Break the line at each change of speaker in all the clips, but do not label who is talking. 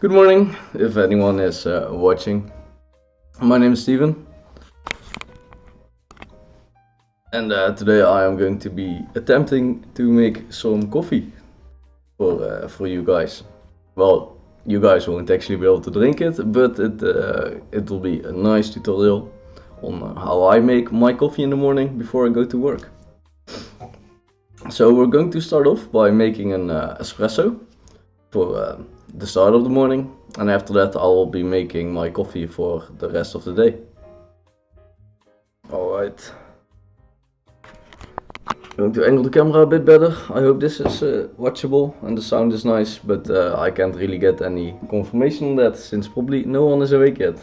Good morning, if anyone is watching. My name is Steven, and today I am going to be attempting to make some coffee for you guys. Well, you guys won't actually be able to drink it, but it will be a nice tutorial on how I make my coffee in the morning before I go to work. So we're going to start off by making an espresso for the start of the morning, and after that I will be making my coffee for the rest of the day. Alright. Going to angle the camera a bit better. I hope this is watchable and the sound is nice, but I can't really get any confirmation on that since probably no one is awake yet.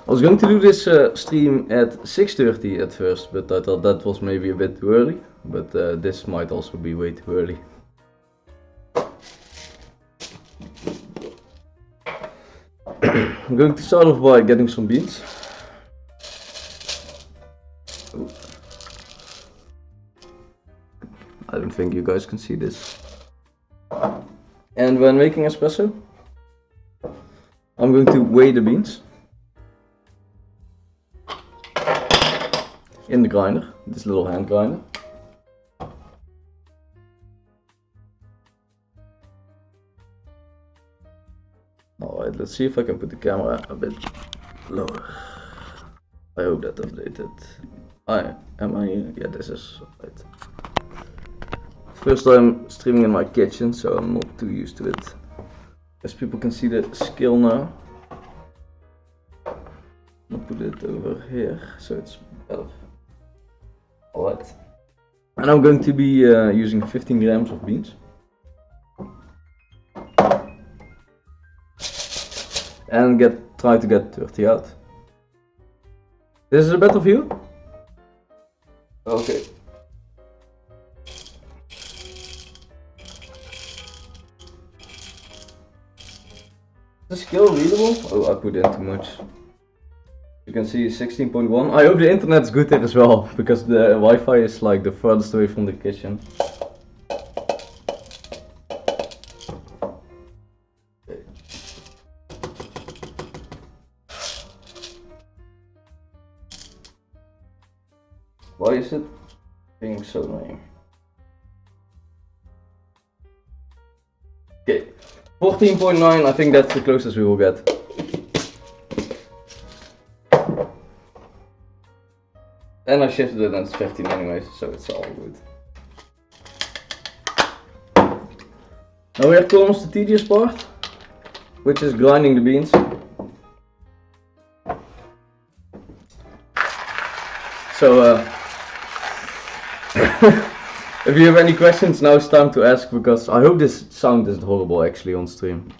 I was going to do this stream at 6:30 at first, but I thought that was maybe a bit too early, but this might also be way too early. I'm going to start off by getting some beans. Ooh. I don't think you guys can see this. And when making espresso, I'm going to weigh the beans in the grinder, this little hand grinder. Alright, let's see if I can put the camera a bit lower. I hope that updated. Yeah, this is right. First time streaming in my kitchen, so I'm not too used to it. As people can see the scale now. I'll put it over here, so it's better. Alright. And I'm going to be using 15 grams of beans. And try to get 30 out. This is a better view? Okay. Is the scale readable? Oh, I put in too much. You can see 16.1. I hope the internet's good there as well, because the Wi-Fi is like the furthest away from the kitchen. Okay. Why is it being so annoying? Okay, 14.9, I think that's the closest we will get. And I shifted it and it's 15 anyways, so it's all good. Now we have comes the tedious part, which is grinding the beans. So if you have any questions, now it's time to ask, because I hope this sound isn't horrible actually on stream.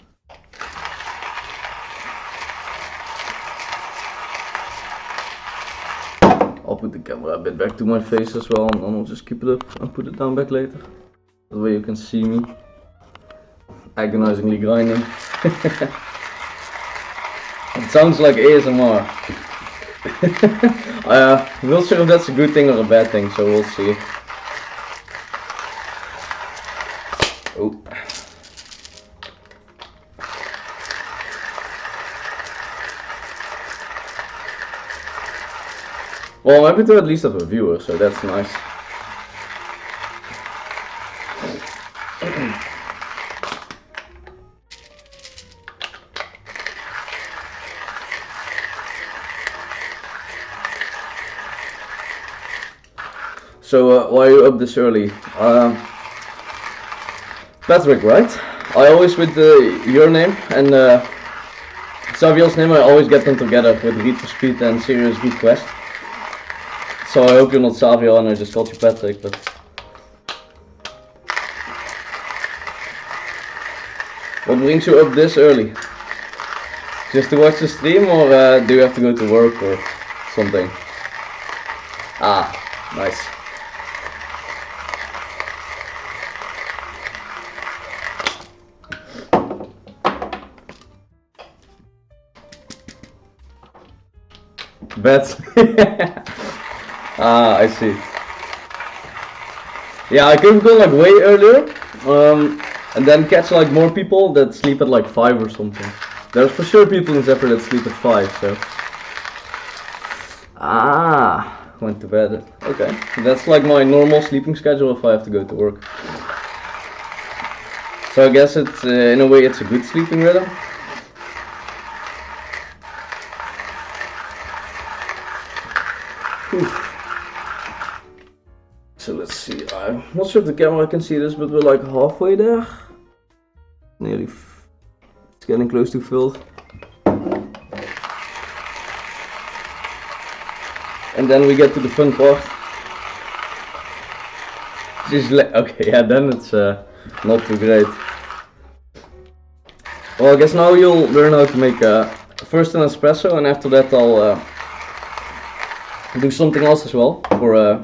I'll put the camera a bit back to my face as well, and I'll just keep it up and put it down back later. That way you can see me agonizingly grinding. It sounds like ASMR. I'm not sure if that's a good thing or a bad thing, so we'll see. Oh. Well, I'm happy to at least have a viewer, so that's nice. So, why are you up this early? Patrick, right? I always with your name and Xavier's name, I always get them together with Read for Speed and Serious Request. So I hope you're not Xavier and I just called you Patrick, but... What brings you up this early? Just to watch the stream, or do you have to go to work or something? Ah, nice. Bet. Ah, I see. Yeah, I could have gone like way earlier, And then catch like more people that sleep at like 5 or something. There's for sure people in Zephyr that sleep at 5, so. Went to bed. Okay, that's like my normal sleeping schedule if I have to go to work. So I guess it's in a way it's a good sleeping rhythm. So let's see, I'm not sure if the camera can see this, but we're like halfway there. Nearly, it's getting close to filled. And then we get to the fun part. Okay, yeah, then it's not too great. Well, I guess now you'll learn how to make first an espresso, and after that I'll do something else as well for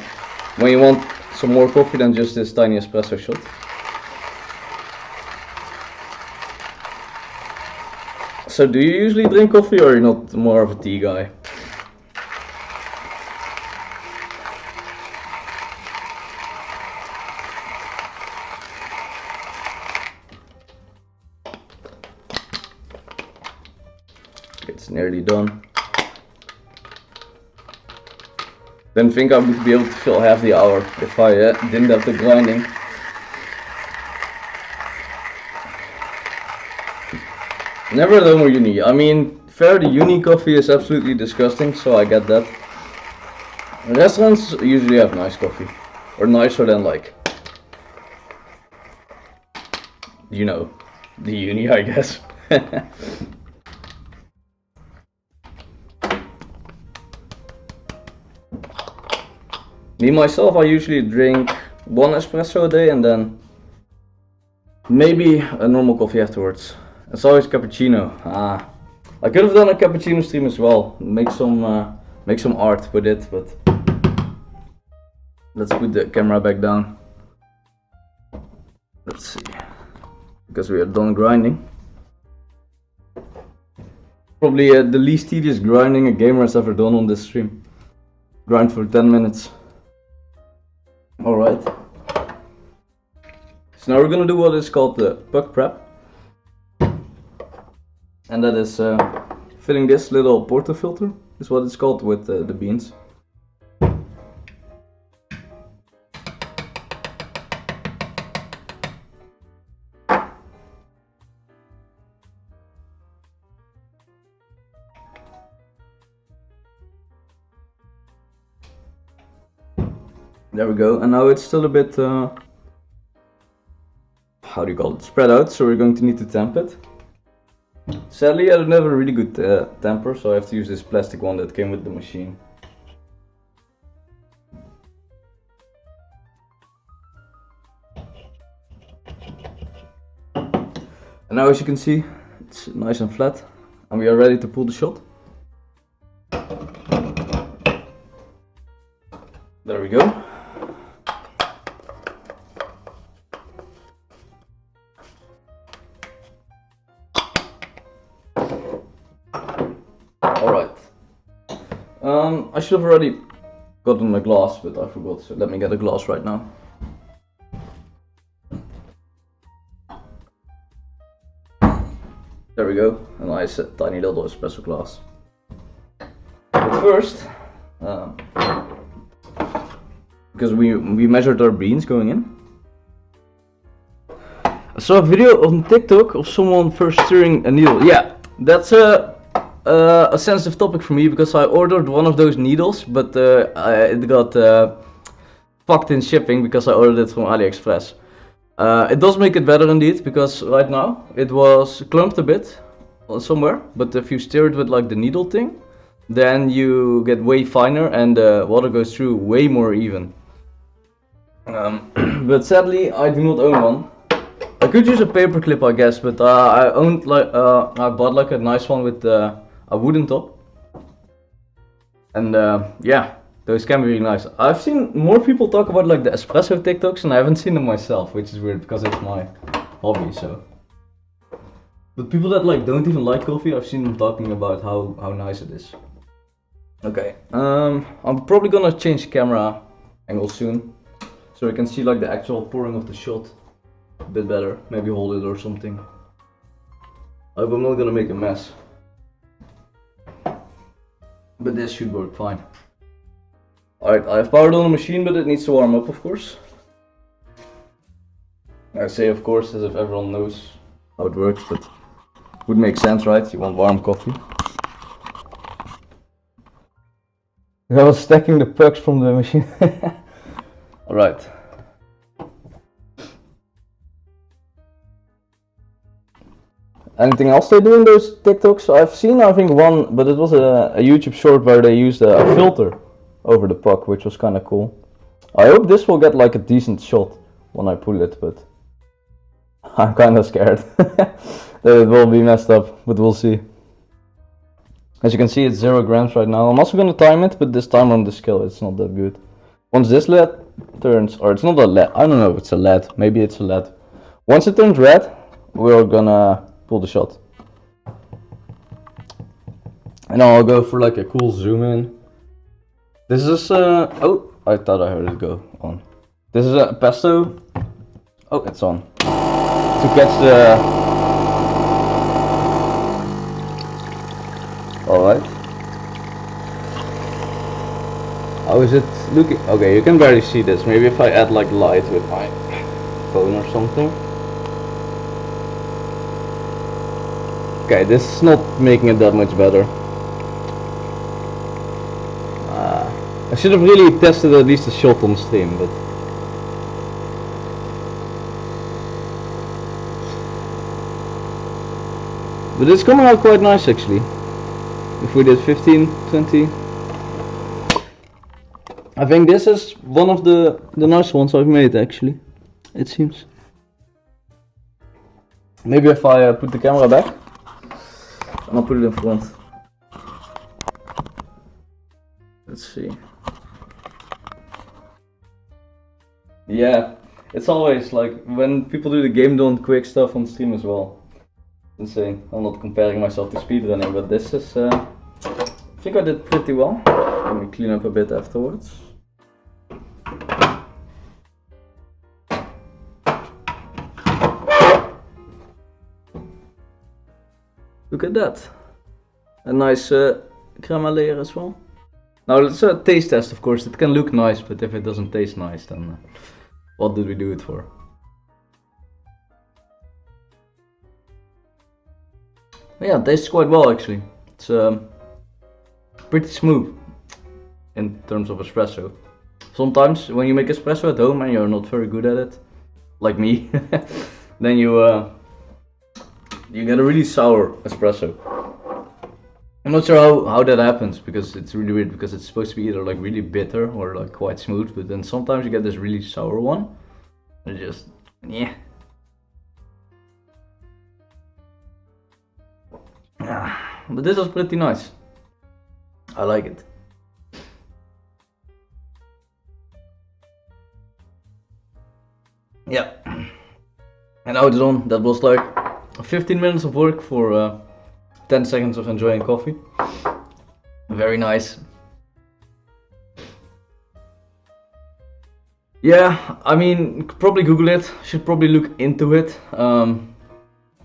when you want some more coffee than just this tiny espresso shot. So do you usually drink coffee, or are you not more of a tea guy? It's nearly done. Didn't think I would be able to fill half the hour if I didn't have the grinding. Never done with uni. I mean, fair, the uni coffee is absolutely disgusting, so I get that. Restaurants usually have nice coffee, or nicer than like, you know, the uni, I guess. Me myself, I usually drink 1 espresso a day and then maybe a normal coffee afterwards. It's always cappuccino. I could have done a cappuccino stream as well. Make some art with it, but let's put the camera back down. Let's see, because we are done grinding. Probably the least tedious grinding a gamer has ever done on this stream. Grind for 10 minutes. Alright. So now we're gonna do what is called the puck prep. And that is filling this little portafilter, is what it's called, with the beans. There we go, and now it's still a bit, how do you call it, spread out, so we're going to need to tamp it. Sadly, I don't have a really good tamper, so I have to use this plastic one that came with the machine. And now, as you can see, it's nice and flat, and we are ready to pull the shot. There we go. Alright. I should have already gotten a glass, but I forgot, so let me get a glass right now. There we go, a nice tiny little espresso glass. But first, because we measured our beans going in. I saw a video on TikTok of someone first stirring a needle. Yeah, that's a sensitive topic for me, because I ordered one of those needles, but it got fucked in shipping because I ordered it from AliExpress. It does make it better indeed, because right now it was clumped a bit somewhere, but if you stir it with like the needle thing, then you get way finer and water goes through way more even. But sadly I do not own one. I could use a paper clip, I guess, but I bought like a nice one with a wooden top. And yeah, those can be really nice. I've seen more people talk about like the espresso TikToks, and I haven't seen them myself, which is weird because it's my hobby. So, but people that like don't even like coffee, I've seen them talking about how nice it is. Okay, I'm probably gonna change the camera angle soon, so you can see like the actual pouring of the shot. a bit better. Maybe hold it or something. I hope I'm not gonna make a mess. But this should work fine. Alright, I have powered on the machine, but it needs to warm up, of course. I say of course as if everyone knows how it works, but it would make sense, right? You want warm coffee. I was stacking the pucks from the machine. Alright. Anything else they do in those TikToks? I've seen, I think, one, but it was a YouTube short where they used a filter over the puck, which was kind of cool. I hope this will get like a decent shot when I pull it, but I'm kind of scared that it will be messed up, but we'll see. As you can see, it's 0 grams right now. I'm also going to time it, but this time on the scale it's not that good. Once this LED turns, or it's not a LED, I don't know if it's a LED, maybe it's a LED. Once it turns red, we're gonna pull the shot. And I'll go for like a cool zoom in. This is oh, I thought I heard it go on. This is a pesto. Oh, it's on. To catch the... Alright. How is it looking? Okay, you can barely see this. Maybe if I add like light with my phone or something. Okay, this is not making it that much better. I should have really tested at least a shot on stream, but... But it's coming out quite nice actually. If we did 15, 20... I think this is one of the nice ones I've made actually, it seems. Maybe if I put the camera back, and I'll put it in front. Let's see. Yeah, it's always like when people do the game done quick stuff on stream as well. Insane. I'm not comparing myself to speedrunning, but this is I think I did pretty well. Let me clean up a bit afterwards. Look at that. A nice crema layer as well. Now it's a taste test, of course. It can look nice, but if it doesn't taste nice, then what did we do it for? Yeah, it tastes quite well actually. It's pretty smooth in terms of espresso. Sometimes when you make espresso at home and you're not very good at it, like me, then you get a really sour espresso. I'm not sure how that happens, because it's really weird, because it's supposed to be either like really bitter or like quite smooth, but then sometimes you get this really sour one. And it just, yeah. But this was pretty nice. I like it. Yeah. And now it's done. That was like 15 minutes of work for 10 seconds of enjoying coffee. Very nice. Yeah, I mean, probably Google it. Should probably look into it.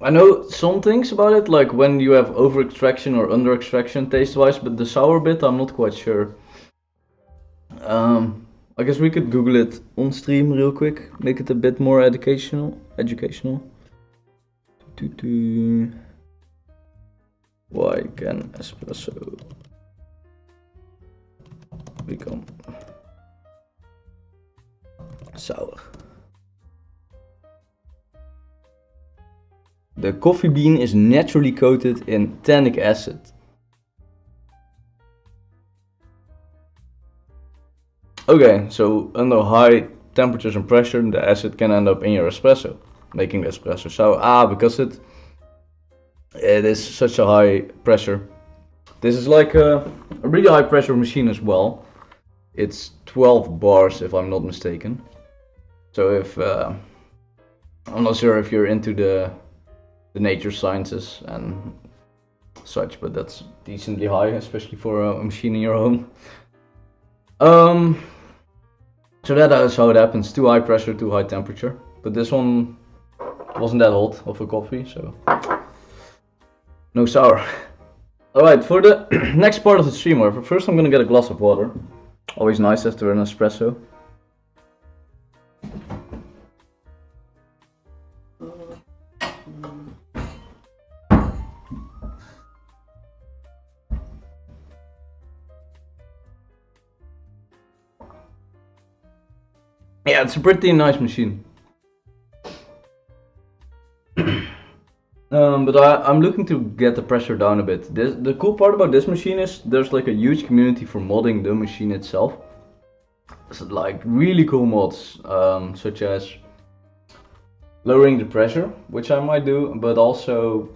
I know some things about it, like when you have over extraction or under extraction taste wise, but the sour bit I'm not quite sure. I guess we could Google it on stream real quick, make it a bit more educational. Why can espresso become sour? The coffee bean is naturally coated in tannic acid. Okay, so under high temperatures and pressure, the acid can end up in your espresso, making the espresso sour. Because it is such a high pressure. This is like a really high pressure machine as well. It's 12 bars if I'm not mistaken. So if I'm not sure if you're into the nature sciences and such, but that's decently high, especially for a machine in your home. So that is how it happens: too high pressure, too high temperature. But this one wasn't that hot of a coffee, so no sour. Alright, for the next part of the stream, however, first I'm gonna get a glass of water. Always nice after an espresso. Yeah, it's a pretty nice machine. But I'm looking to get the pressure down a bit. The cool part about this machine is there's like a huge community for modding the machine itself. So like really cool mods, such as lowering the pressure, which I might do, but also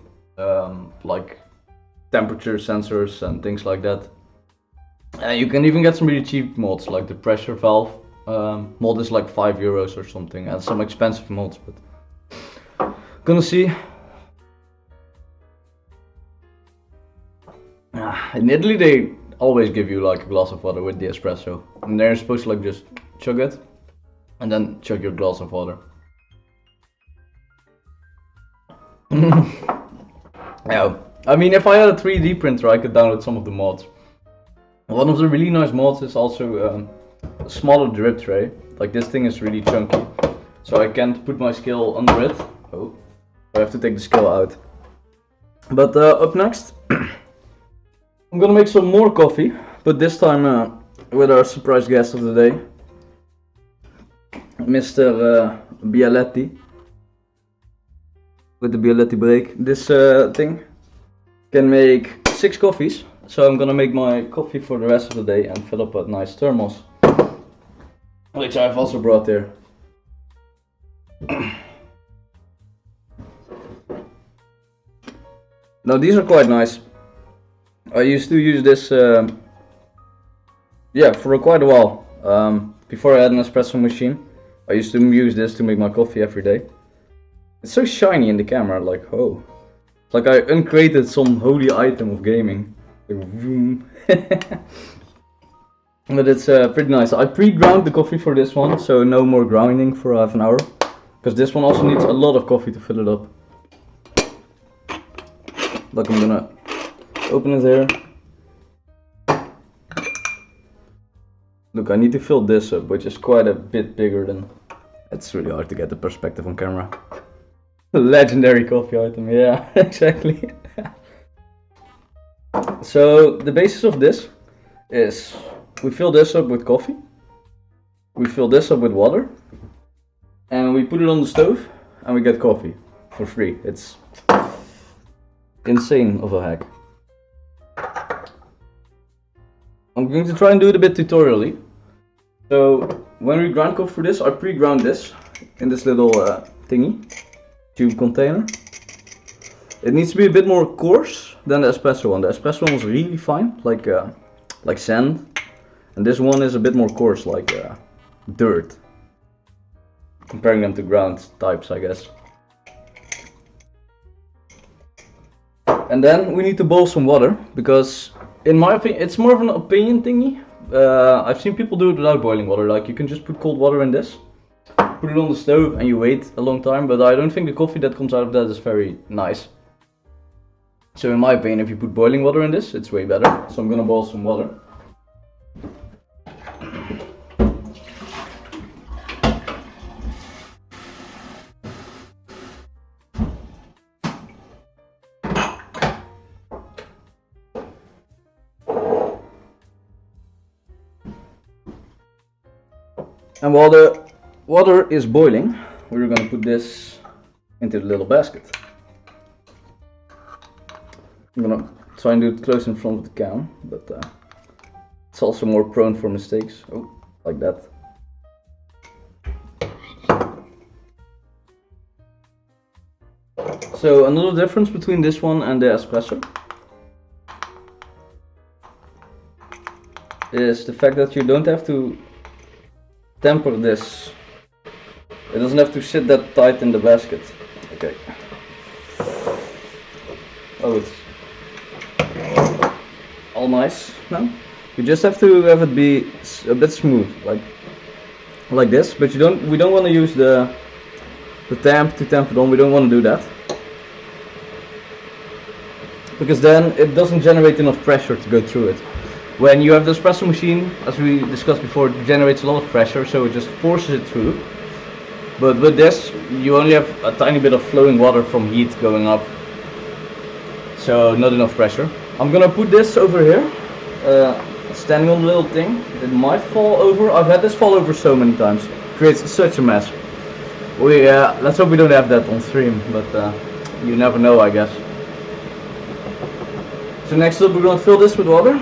like temperature sensors and things like that. And you can even get some really cheap mods, like the pressure valve mod is like €5 or something, and some expensive mods, but gonna see. In Italy they always give you like a glass of water with the espresso, and they're supposed to like just chug it and then chug your glass of water. Yeah, I mean, if I had a 3D printer I could download some of the mods. One of the really nice mods is also a smaller drip tray. Like this thing is really chunky, so I can't put my scale under it. Oh, I have to take the scale out. But up next I'm gonna make some more coffee, but this time with our surprise guest of the day, Mr. Bialetti. With the Bialetti break. This thing can make 6 coffees, so I'm gonna make my coffee for the rest of the day and fill up a nice thermos, which I've also brought here. Now these are quite nice. I used to use this, yeah, for quite a while. Before I had an espresso machine, I used to use this to make my coffee every day. It's so shiny in the camera, like, oh. It's like I uncreated some holy item of gaming. Like, vroom. But it's pretty nice. I pre-ground the coffee for this one, so no more grinding for half an hour. Because this one also needs a lot of coffee to fill it up. Look, I'm gonna open it here. Look, I need to fill this up, which is quite a bit bigger than... It's really hard to get the perspective on camera. Legendary coffee item, yeah, exactly. So, the basis of this is we fill this up with coffee, we fill this up with water, and we put it on the stove, and we get coffee for free. It's insane of a hack. I'm going to try and do it a bit tutorially. So when we grind coffee for this, I pre-ground this in this little thingy, tube container. It needs to be a bit more coarse than the espresso one. The espresso one was really fine, like sand, and this one is a bit more coarse, like dirt. Comparing them to ground types, I guess. And then we need to boil some water, because in my opinion, it's more of an opinion thingy. I've seen people do it without boiling water, like you can just put cold water in this, put it on the stove and you wait a long time, but I don't think the coffee that comes out of that is very nice. So in my opinion, if you put boiling water in this, it's way better. So I'm gonna boil some water. And while the water is boiling, we're going to put this into the little basket. I'm going to try and do it close in front of the can, but it's also more prone for mistakes. Oh, like that. So another difference between this one and the espresso is the fact that you don't have to temper this. It doesn't have to sit that tight in the basket. Okay. Oh, it's all nice now. You just have to have it be a bit smooth, like this. But we don't want to use the to tamp it on. We don't want to do that, because then it doesn't generate enough pressure to go through it. When you have the espresso machine, as we discussed before, it generates a lot of pressure, so it just forces it through. But with this, you only have a tiny bit of flowing water from heat going up, so not enough pressure. I'm gonna put this over here, standing on the little thing. It might fall over. I've had this fall over so many times. It creates such a mess. Let's hope we don't have that on stream, but you never know, I guess. So next up, we're gonna fill this with water.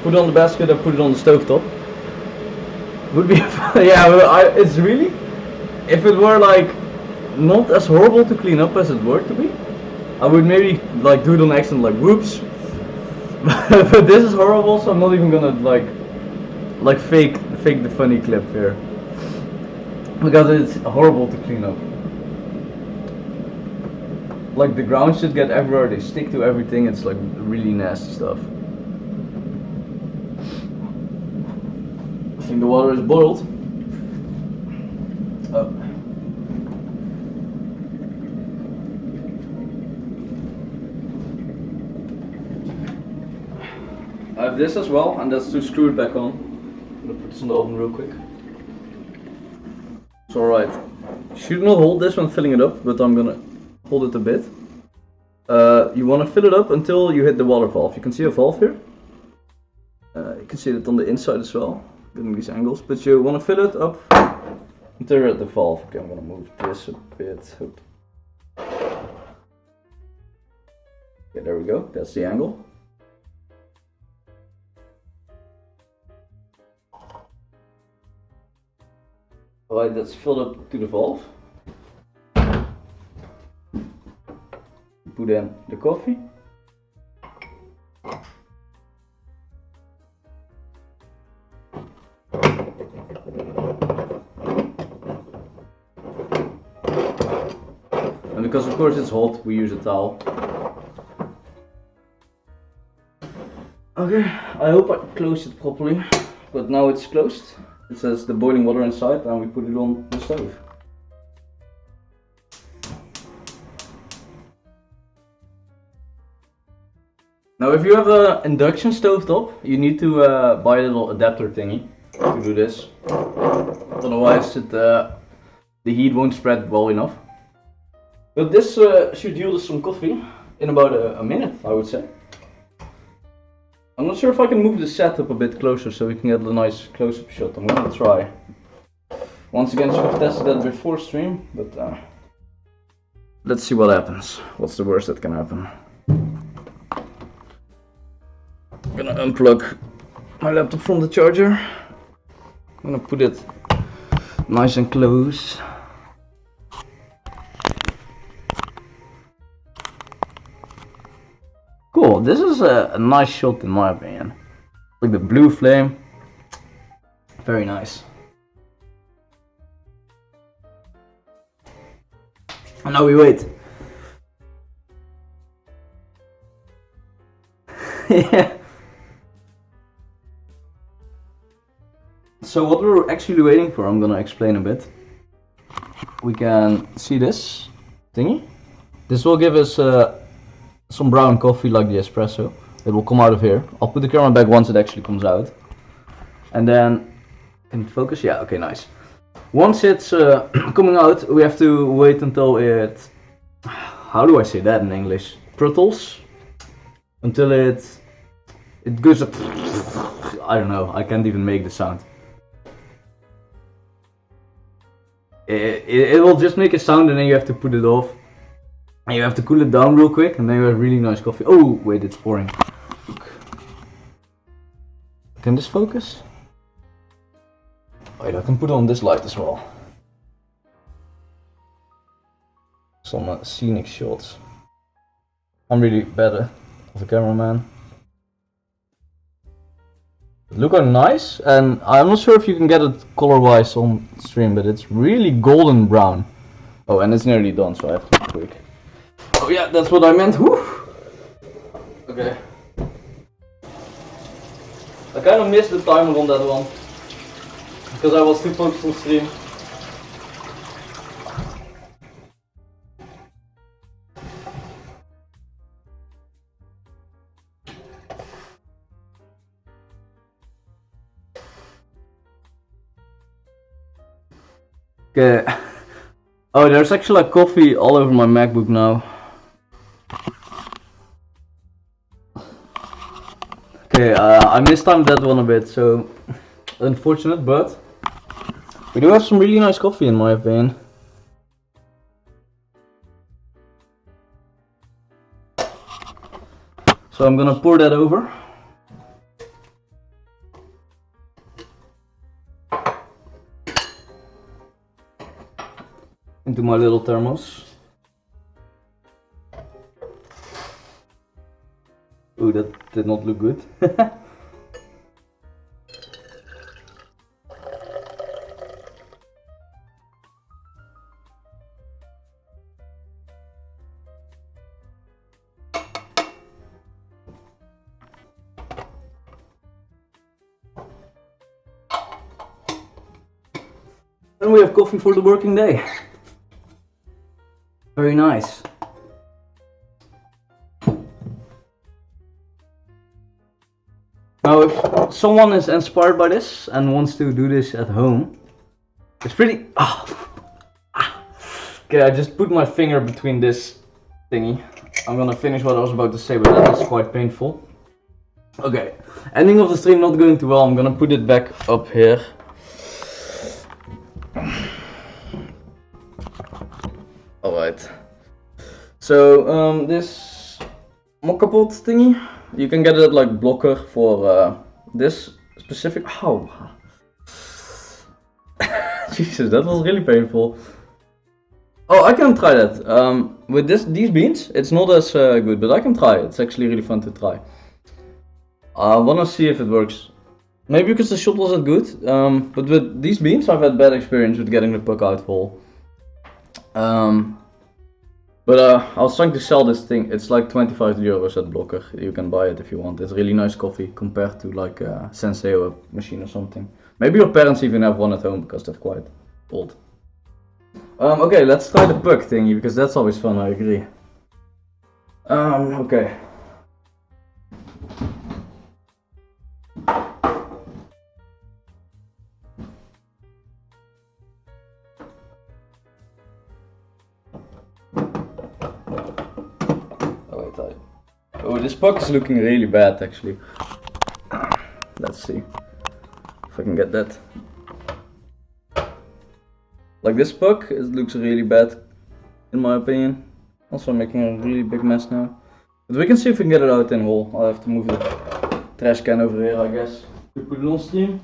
Put it on the basket and put it on the stove top. Would be yeah. It's really, if it were like not as horrible to clean up as it were to be, I would maybe like do it on accident, like whoops. But this is horrible, so I'm not even gonna like fake the funny clip here, because it's horrible to clean up. Like the ground should get everywhere, they stick to everything. It's like really nasty stuff. I think the water is boiled. Oh. I have this as well, and that's to screw it back on. I'm gonna put this in the oven real quick. It's alright. You should not hold this when filling it up, but I'm gonna hold it a bit. You want to fill it up until you hit the water valve. You can see a valve here. You can see it on the inside as well, getting these angles. But you want to fill it up until you're at the valve. Okay, I'm gonna move this a bit. Okay, there we go. That's the angle. Alright, that's filled up to the valve. Put in the coffee. And because of course it's hot, we use a towel. Okay, I hope I closed it properly, but now it's closed. It says the boiling water inside, and we put it on the stove. Now if you have an induction stove top, you need to buy a little adapter thingy to do this. Otherwise the heat won't spread well enough. But this should yield us some coffee in about a minute, I would say. I'm not sure if I can move the setup a bit closer so we can get a nice close-up shot. I'm gonna try. Once again, should have tested that before stream, but let's see what happens. What's the worst that can happen? I'm gonna unplug my laptop from the charger. I'm gonna put it nice and close. Cool, this is a nice shot in my opinion. Like the blue flame, very nice. And now we wait. Yeah. So what we're actually waiting for, I'm gonna explain a bit. We can see this thingy. This will give us some brown coffee like the espresso. It will come out of here. I'll put the camera back once it actually comes out. And then, can it focus? Yeah, okay, nice. Once it's coming out, we have to wait until it, how do I say that in English? Pruttles? Until it goes up, I don't know, I can't even make the sound. It will just make a sound and then you have to put it off. And you have to cool it down real quick and then you have really nice coffee. Oh, wait, it's pouring. Look. Can this focus? Wait, I can put on this light as well. Some scenic shots. I'm really bad as a cameraman. Look how nice, and I'm not sure if you can get it color-wise on stream, but it's really golden brown. Oh, and it's nearly done, so I have to be quick. Oh yeah, that's what I meant. Whew. Okay. I kind of missed the timer on that one because I was too focused on stream. Okay. Oh, there's actually like coffee all over my MacBook now. Okay, I mistimed that one a bit, so unfortunate, but we do have some really nice coffee in my opinion. So I'm gonna pour that over. Into my little thermos. Ooh, that did not look good. And we have coffee for the working day. Very nice. Now, if someone is inspired by this and wants to do this at home, it's pretty. Okay, I just put my finger between this thingy. I'm gonna finish what I was about to say, but that is quite painful. Okay, ending of the stream not going too well. I'm gonna put it back up here. Alright. So, this mockapot thingy, you can get it like blocker for this specific. Ow! Jesus, that was really painful. Oh, I can try that. With these beans, it's not as good, but I can try. It's actually really fun to try. I wanna see if it works. Maybe because the shot wasn't good, but with these beans I've had bad experience with getting the puck out whole. But I was trying to sell this thing. It's like 25 euros at Blokker. You can buy it if you want. It's really nice coffee compared to like a Senseo machine or something. Maybe your parents even have one at home because they're quite old. Okay, let's try the puck thingy because that's always fun, I agree. Okay. Oh, this puck is looking really bad actually. Let's see if I can get that. Like this puck, it looks really bad in my opinion. Also making a really big mess now. But we can see if we can get it out in whole. I'll have to move the trash can over here, I guess, to put it on stream.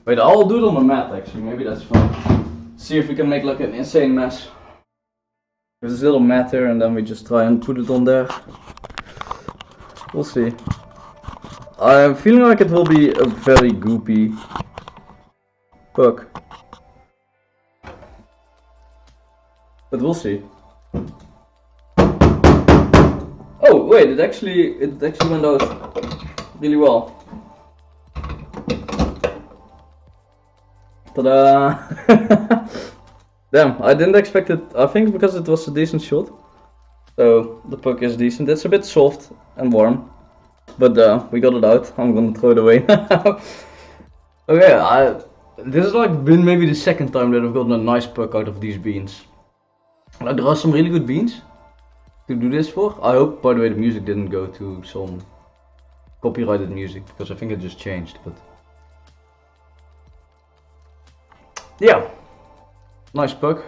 Wait, I'll do it on the mat actually, maybe that's fun. See if we can make like an insane mess. There's this little mat here and then we just try and put it on there. We'll see. I'm feeling like it will be a very goopy puck. But we'll see. Oh wait, it actually went out really well. Ta-da! Damn, I didn't expect it. I think because it was a decent shot. So the puck is decent. It's a bit soft and warm. But we got it out. I'm gonna throw it away now. Okay, this has like been maybe the second time that I've gotten a nice puck out of these beans. Like there are some really good beans to do this for. I hope, by the way, the music didn't go to some copyrighted music because I think it just changed. But yeah. Nice puck.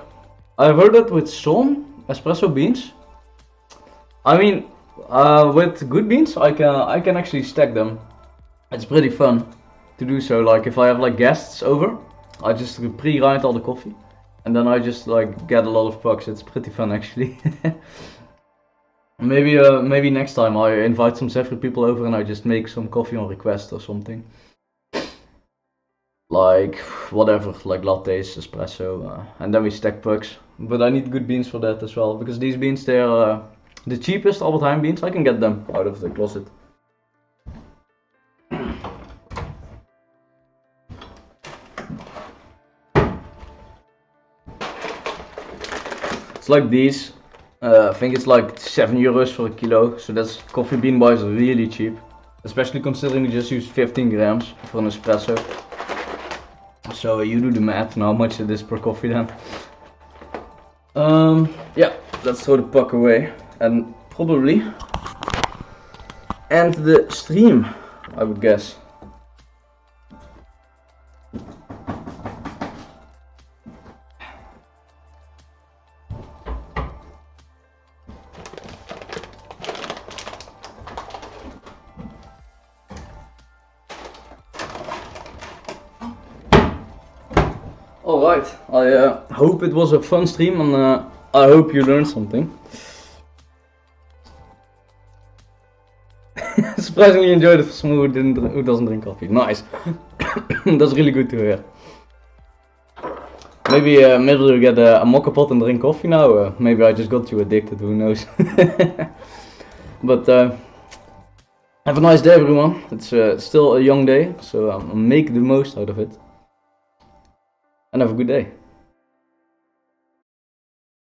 I've heard that with some espresso beans. I mean, with good beans, I can actually stack them. It's pretty fun to do so. Like if I have like guests over, I just pre-grind all the coffee, and then I just like get a lot of pucks. It's pretty fun actually. Maybe next time I invite some Zephyr people over and I just make some coffee on request or something. Like whatever, like lattes, espresso, and then we stack pucks. But I need good beans for that as well, because these beans, they're the cheapest all the time beans. I can get them out of the closet. It's like these. I think it's like 7 euros for a kilo, so that's coffee bean wise really cheap. Especially considering you just use 15 grams for an espresso. So you do the math and how much it is per coffee then. Yeah, let's throw the puck away and probably end the stream, I would guess. Alright, I hope it was a fun stream and I hope you learned something. Surprisingly enjoyed it for someone who doesn't drink coffee. Nice. That's really good to hear. Maybe we'll get a mocha pot and drink coffee now. Maybe I just got you addicted, who knows. But have a nice day everyone. It's still a young day, so make the most out of it. And have a good day.